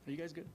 Are you guys good?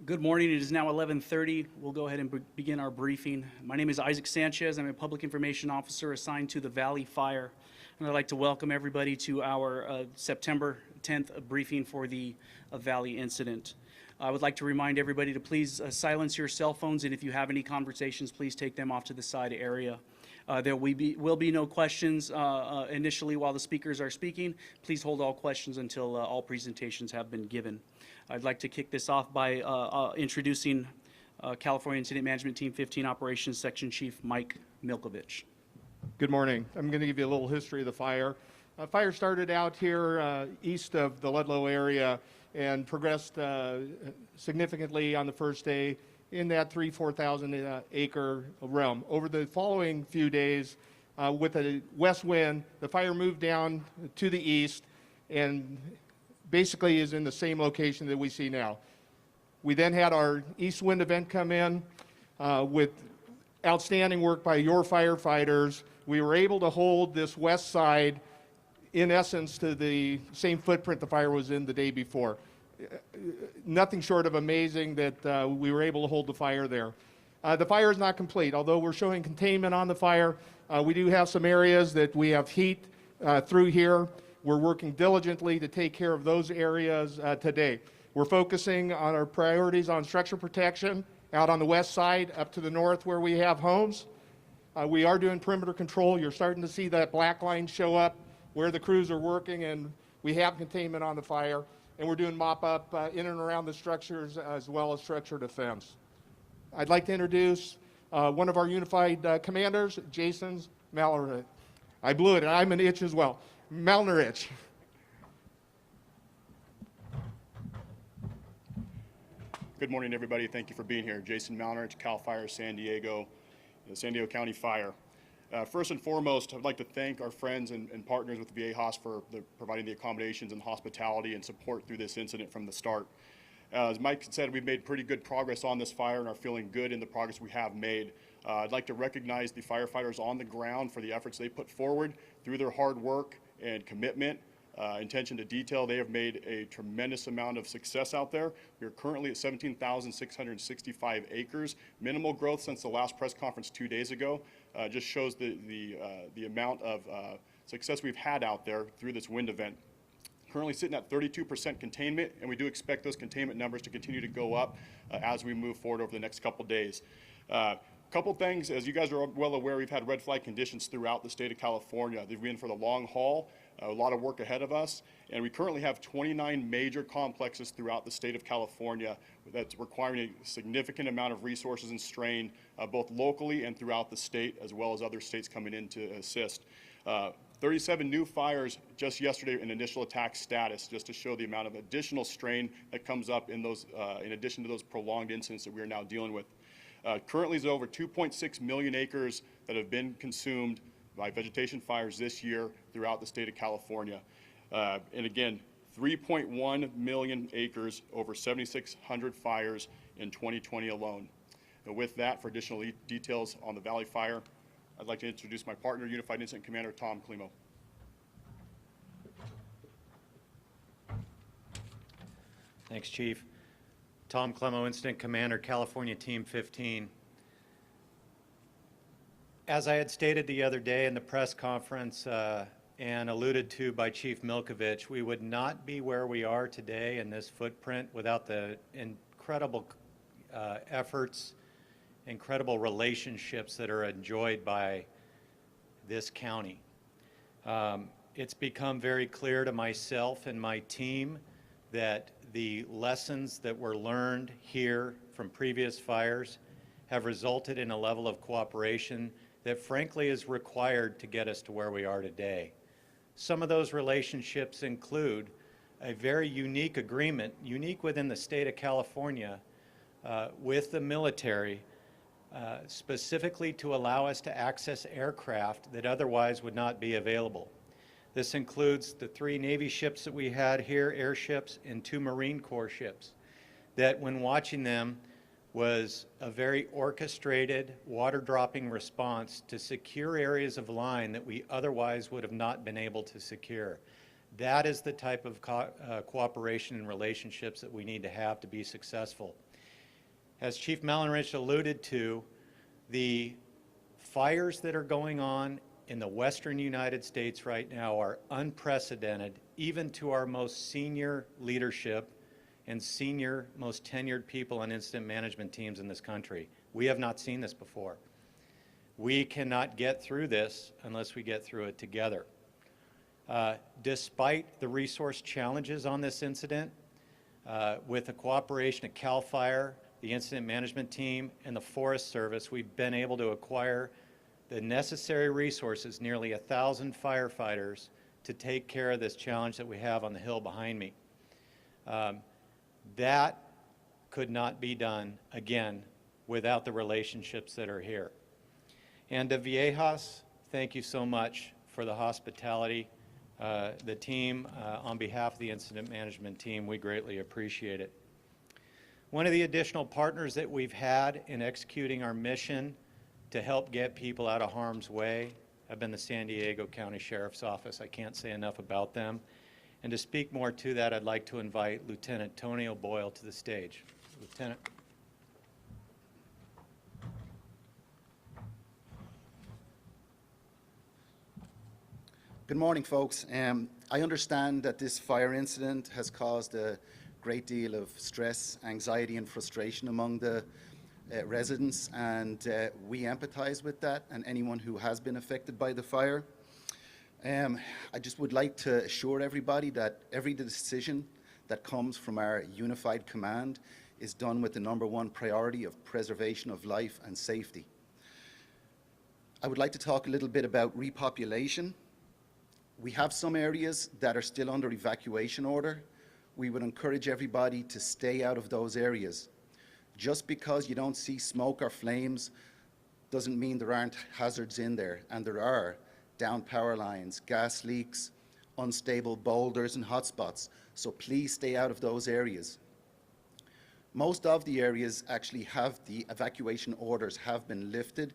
Good morning. It is now 11:30. We'll go ahead and begin our briefing. My name is Isaac Sanchez. I'm a Public Information Officer assigned to the Valley Fire. And I'd like to welcome everybody to our September 10th briefing for the Valley incident. I would like to remind everybody to please silence your cell phones, and if you have any conversations, please take them off to the side area. There will be no questions initially while the speakers are speaking. Please hold all questions until all presentations have been given. I'd like to kick this off by introducing California Incident Management Team 15 Operations Section Chief Mike Milkovich. Good morning. I'm going to give you a little history of the fire. Fire started out here east of the Ludlow area and progressed significantly on the first day in that 4,000 acre realm. Over the following few days, with a west wind, the fire moved down to the east and basically is in the same location that we see now. We then had our east wind event come in with outstanding work by your firefighters. We were able to hold this west side in essence to the same footprint the fire was in the day before. Nothing short of amazing that we were able to hold the fire there. The fire is not complete. Although we're showing containment on the fire, we do have some areas that we have heat through here. We're working diligently to take care of those areas today. We're focusing on our priorities on structure protection out on the west side up to the north where we have homes. We are doing perimeter control. You're starting to see that black line show up where the crews are working, and we have containment on the fire. And we're doing mop-up in and around the structures as well as structure defense. I'd like to introduce one of our unified commanders, Jason Malnerich. I blew it, and I'm an itch as well. Malnerich. Good morning, everybody. Thank you for being here. Jason Malnarch, CAL FIRE San Diego, the San Diego County Fire. First and foremost, I'd like to thank our friends and partners with VA for providing the accommodations and hospitality and support through this incident from the start. As Mike said, we've made pretty good progress on this fire and are feeling good in the progress we have made. I'd like to recognize the firefighters on the ground for the efforts they put forward through their hard work and commitment. Attention to detail. They have made a tremendous amount of success out there. We are currently at 17,665 acres. Minimal growth since the last press conference 2 days ago. Just shows the amount of success we've had out there through this wind event. Currently sitting at 32% containment, and we do expect those containment numbers to continue to go up as we move forward over the next couple days. Couple things, as you guys are well aware, we've had red flag conditions throughout the state of California. They've been for the long haul, a lot of work ahead of us, and we currently have 29 major complexes throughout the state of California that's requiring a significant amount of resources and strain, both locally and throughout the state, as well as other states coming in to assist. 37 new fires just yesterday in initial attack status, just to show the amount of additional strain that comes up in those, in addition to those prolonged incidents that we are now dealing with. Currently, there's over 2.6 million acres that have been consumed by vegetation fires this year throughout the state of California. And again, 3.1 million acres, over 7,600 fires in 2020 alone. And with that, for additional details on the Valley Fire, I'd like to introduce my partner, Unified Incident Commander Tom Klimo. Thanks, Chief. Tom Klimo, Incident Commander, California Team 15. As I had stated the other day in the press conference and alluded to by Chief Milkovich, we would not be where we are today in this footprint without the incredible efforts, incredible relationships that are enjoyed by this county. It's become very clear to myself and my team that the lessons that were learned here from previous fires have resulted in a level of cooperation that frankly is required to get us to where we are today. Some of those relationships include a very unique agreement, unique within the state of California, with the military, specifically to allow us to access aircraft that otherwise would not be available. This includes the 3 Navy ships that we had here, airships, and 2 Marine Corps ships, that when watching them was a very orchestrated, water-dropping response to secure areas of line that we otherwise would have not been able to secure. That is the type of cooperation and relationships that we need to have to be successful. As Chief Malnarch alluded to, the fires that are going on in the western United States right now are unprecedented, even to our most senior leadership and senior, most tenured people on incident management teams in this country. We have not seen this before. We cannot get through this unless we get through it together. Despite the resource challenges on this incident, with the cooperation of CAL FIRE, the incident management team, and the Forest Service, we've been able to acquire the necessary resources, nearly 1,000 firefighters, to take care of this challenge that we have on the hill behind me. That could not be done, again, without the relationships that are here. And to Viejas, thank you so much for the hospitality. The team, on behalf of the incident management team, we greatly appreciate it. One of the additional partners that we've had in executing our mission to help get people out of harm's way have been the San Diego County Sheriff's Office. I can't say enough about them. And to speak more to that, I'd like to invite Lieutenant Tonio Boyle to the stage. Lieutenant. Good morning, folks. I understand that this fire incident has caused a great deal of stress, anxiety, and frustration among the residents, and we empathize with that and anyone who has been affected by the fire. I just would like to assure everybody that every decision that comes from our unified command is done with the #1 priority of preservation of life and safety. I would like to talk a little bit about repopulation. We have some areas that are still under evacuation order. We would encourage everybody to stay out of those areas. Just because you don't see smoke or flames doesn't mean there aren't hazards in there, and there are. Down power lines, gas leaks, unstable boulders and hotspots, so please stay out of those areas. Most of the areas actually have the evacuation orders have been lifted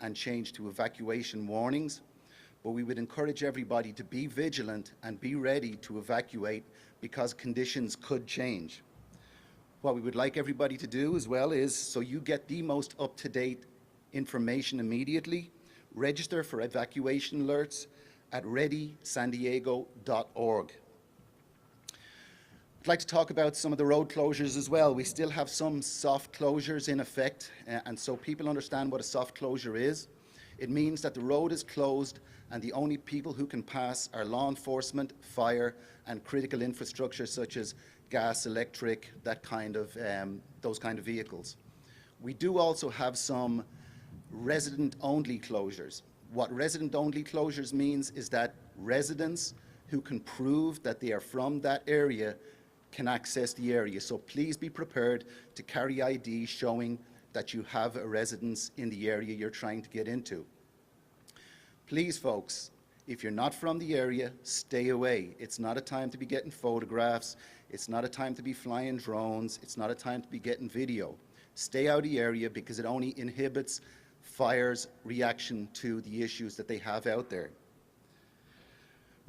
and changed to evacuation warnings, but we would encourage everybody to be vigilant and be ready to evacuate because conditions could change. What we would like everybody to do as well is, so you get the most up-to-date information immediately, register for evacuation alerts at readysandiego.org. I'd like to talk about some of the road closures as well. We still have some soft closures in effect, and so people understand what a soft closure is. It means that the road is closed and the only people who can pass are law enforcement, fire, and critical infrastructure such as gas, electric, those kind of vehicles. We do also have some resident-only closures. What resident-only closures means is that residents who can prove that they are from that area can access the area. So please be prepared to carry ID showing that you have a residence in the area you're trying to get into. Please, folks, if you're not from the area, stay away. It's not a time to be getting photographs. It's not a time to be flying drones. It's not a time to be getting video. Stay out of the area because it only inhibits fire's reaction to the issues that they have out there.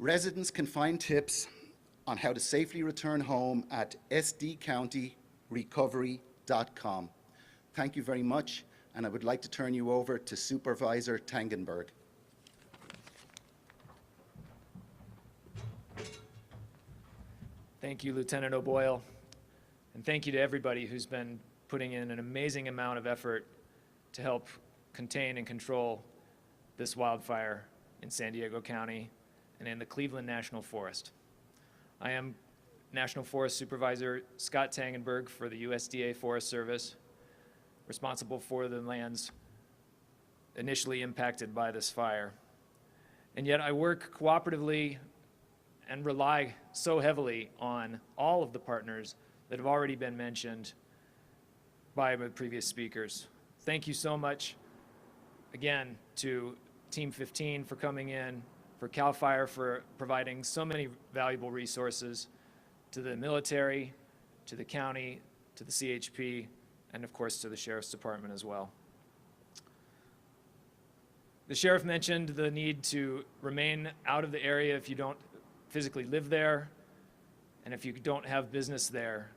Residents can find tips on how to safely return home at sdcountyrecovery.com. Thank you very much, and I would like to turn you over to Supervisor Tangenberg. Thank you, Lieutenant O'Boyle, and thank you to everybody who's been putting in an amazing amount of effort to help contain and control this wildfire in San Diego County and in the Cleveland National Forest. I am National Forest Supervisor Scott Tangenberg for the USDA Forest Service, responsible for the lands initially impacted by this fire. And yet I work cooperatively and rely so heavily on all of the partners that have already been mentioned by the previous speakers. Thank you so much, again, to Team 15 for coming in, for CAL FIRE for providing so many valuable resources, to the military, to the county, to the CHP, and of course to the Sheriff's Department as well. The Sheriff mentioned the need to remain out of the area if you don't physically live there, and if you don't have business there.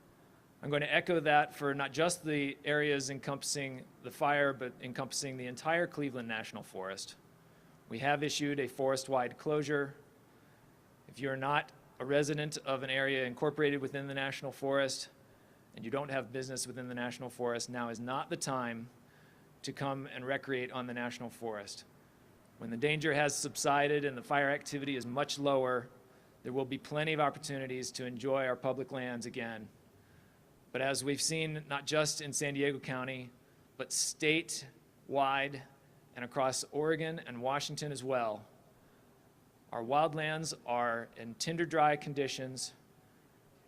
I'm going to echo that for not just the areas encompassing the fire, but encompassing the entire Cleveland National Forest. We have issued a forest-wide closure. If you're not a resident of an area incorporated within the National Forest, and you don't have business within the National Forest, now is not the time to come and recreate on the National Forest. When the danger has subsided and the fire activity is much lower, there will be plenty of opportunities to enjoy our public lands again. But as we've seen, not just in San Diego County, but statewide and across Oregon and Washington as well, our wildlands are in tinder dry conditions.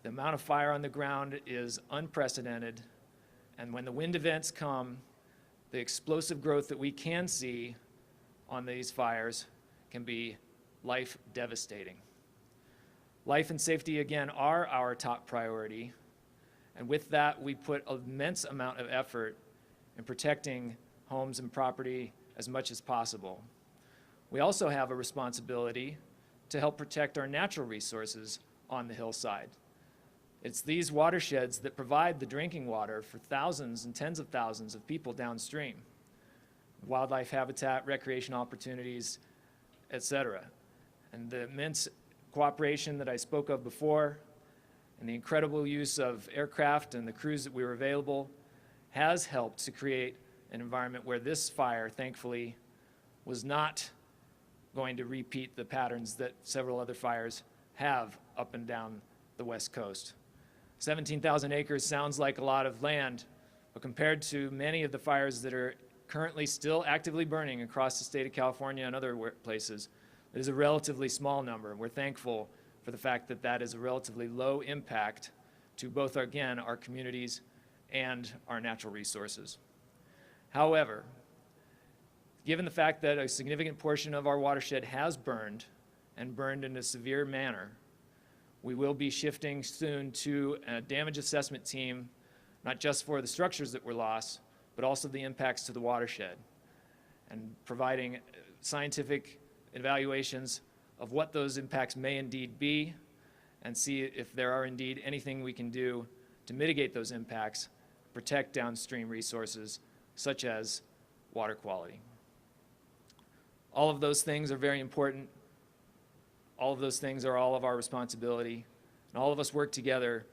The amount of fire on the ground is unprecedented. And when the wind events come, the explosive growth that we can see on these fires can be life devastating. Life and safety, again, are our top priority. And with that, we put an immense amount of effort in protecting homes and property as much as possible. We also have a responsibility to help protect our natural resources on the hillside. It's these watersheds that provide the drinking water for thousands and tens of thousands of people downstream. Wildlife habitat, recreation opportunities, etc. And the immense cooperation that I spoke of before, and the incredible use of aircraft and the crews that we were available has helped to create an environment where this fire, thankfully, was not going to repeat the patterns that several other fires have up and down the West Coast. 17,000 acres sounds like a lot of land, but compared to many of the fires that are currently still actively burning across the state of California and other places, it is a relatively small number. We're thankful for the fact that that is a relatively low impact to both, again, our communities and our natural resources. However, given the fact that a significant portion of our watershed has burned, and burned in a severe manner, we will be shifting soon to a damage assessment team, not just for the structures that were lost, but also the impacts to the watershed, and providing scientific evaluations of what those impacts may indeed be, and see if there are indeed anything we can do to mitigate those impacts, protect downstream resources such as water quality. All of those things are very important. All of those things are all of our responsibility, and all of us work together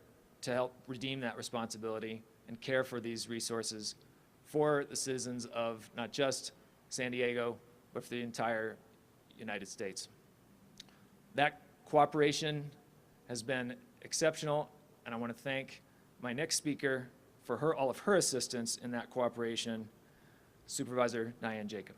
to help redeem that responsibility and care for these resources for the citizens of not just San Diego, but for the entire United States. That cooperation has been exceptional, and I want to thank my next speaker for all of her assistance in that cooperation, Supervisor Diane Jacob.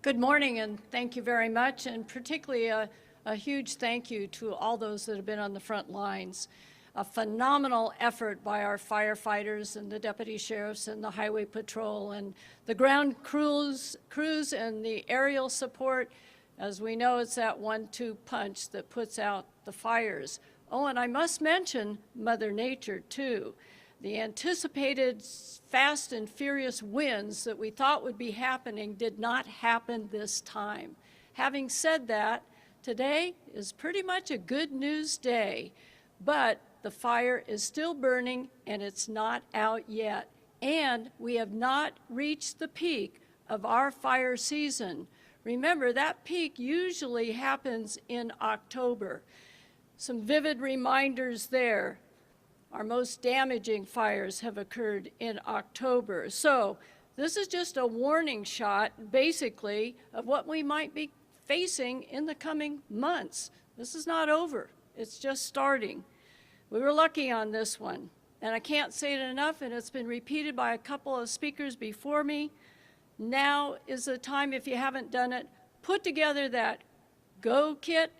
Good morning, and thank you very much, and particularly a huge thank you to all those that have been on the front lines. A phenomenal effort by our firefighters and the deputy sheriffs and the highway patrol and the ground crews and the aerial support. As we know, it's that 1-2 punch that puts out the fires. Oh, and I must mention Mother Nature, too. The anticipated fast and furious winds that we thought would be happening did not happen this time. Having said that, today is pretty much a good news day, but the fire is still burning and it's not out yet. And we have not reached the peak of our fire season. Remember, that peak usually happens in October. Some vivid reminders there. Our most damaging fires have occurred in October. So this is just a warning shot, basically, of what we might be facing in the coming months. This is not over. It's just starting. We were lucky on this one, and I can't say it enough, and it's been repeated by a couple of speakers before me. Now is the time, if you haven't done it, put together that Go Kit,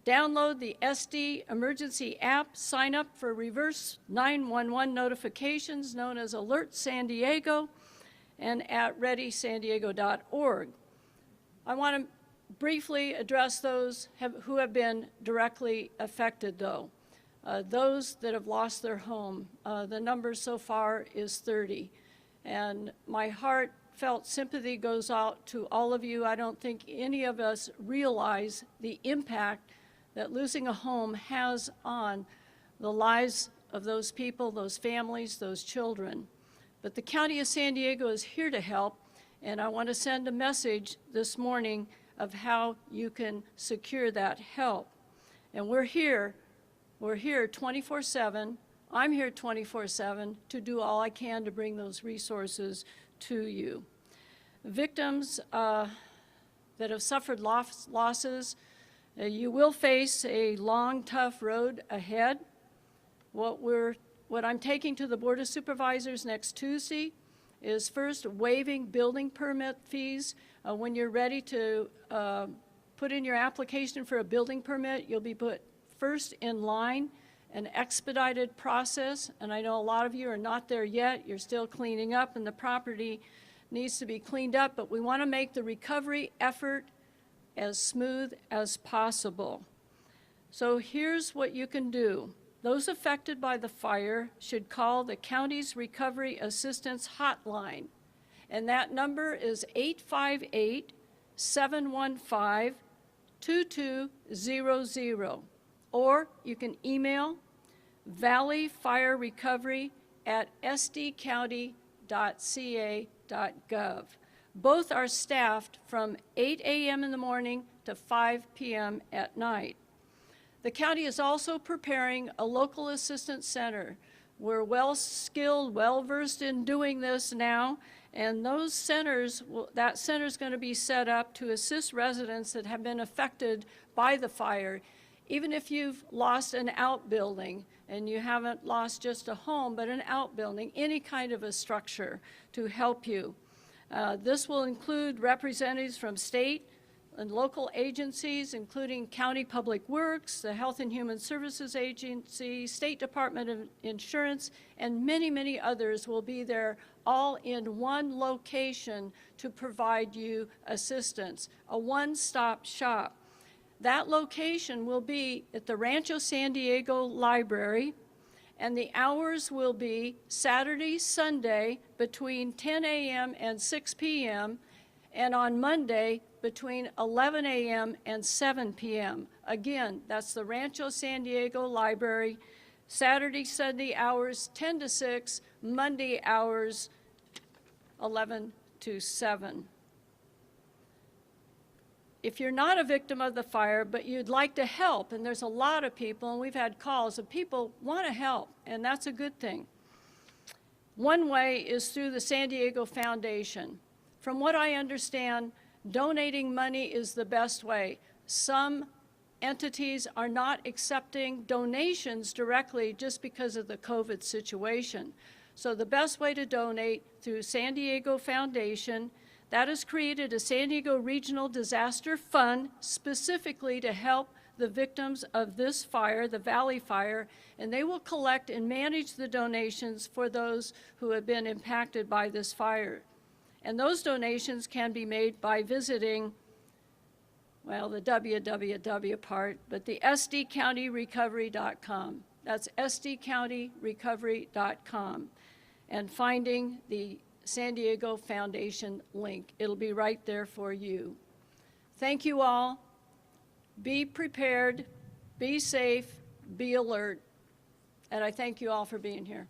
download the SD emergency app, sign up for reverse 911 notifications known as Alert San Diego, and at readysandiego.org. I want to briefly address those who have been directly affected, though. Those that have lost their home, the number so far is 30. And my heartfelt sympathy goes out to all of you. I don't think any of us realize the impact that losing a home has on the lives of those people, those families, those children. But the County of San Diego is here to help, and I want to send a message this morning of how you can secure that help. And we're here 24/7. I'm here 24/7 to do all I can to bring those resources to you. Victims that have suffered losses, you will face a long, tough road ahead. What I'm taking to the Board of Supervisors next Tuesday is first waiving building permit fees. When you're ready to put in your application for a building permit, you'll be put first in line, an expedited process, and I know a lot of you are not there yet. You're still cleaning up, and the property needs to be cleaned up, but we want to make the recovery effort as smooth as possible. So here's what you can do. Those affected by the fire should call the county's Recovery Assistance Hotline, and that number is 858-715-2200. Or you can email valleyfirerecovery@sdcounty.ca.gov. Both are staffed from 8 a.m. in the morning to 5 p.m. at night. The county is also preparing a local assistance center. We're well-skilled, well-versed in doing this now, and those centers, that center is going to be set up to assist residents that have been affected by the fire. Even if you've lost an outbuilding and you haven't lost just a home, but an outbuilding, any kind of a structure to help you. This will include representatives from state, and local agencies, including County Public Works, the Health and Human Services Agency, State Department of Insurance, and many, many others will be there all in one location to provide you assistance, a one-stop shop. That location will be at the Rancho San Diego Library, and the hours will be Saturday, Sunday between 10 a.m. and 6 p.m., and on Monday between 11 a.m. and 7 p.m. Again, that's the Rancho San Diego Library. Saturday, Sunday hours 10 to 6, Monday hours 11 to 7. If you're not a victim of the fire, but you'd like to help, and there's a lot of people, and we've had calls of people want to help, and that's a good thing. One way is through the San Diego Foundation. From what I understand, donating money is the best way. Some entities are not accepting donations directly just because of the COVID situation. So the best way to donate through San Diego Foundation. That has created a San Diego Regional Disaster Fund specifically to help the victims of this fire, the Valley Fire, and they will collect and manage the donations for those who have been impacted by this fire. And those donations can be made by visiting, well, the www part, but the sdcountyrecovery.com. That's sdcountyrecovery.com, and finding the San Diego Foundation link. It'll be right there for you. Thank you all. Be prepared, be safe, be alert, and I thank you all for being here.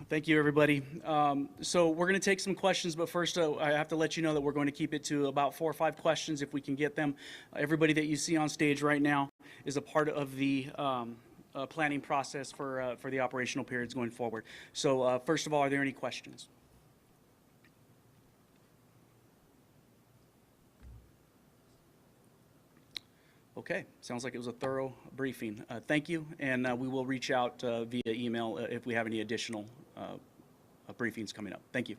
Thank you, everybody. So we're going to take some questions, but first I have to let you know that we're going to keep it to about 4 or 5 questions if we can get them. Everybody that you see on stage right now is a part of the planning process for the operational periods going forward. So first of all, are there any questions? Okay, sounds like it was a thorough briefing. Thank you, and we will reach out via email if we have any additional briefings coming up. Thank you.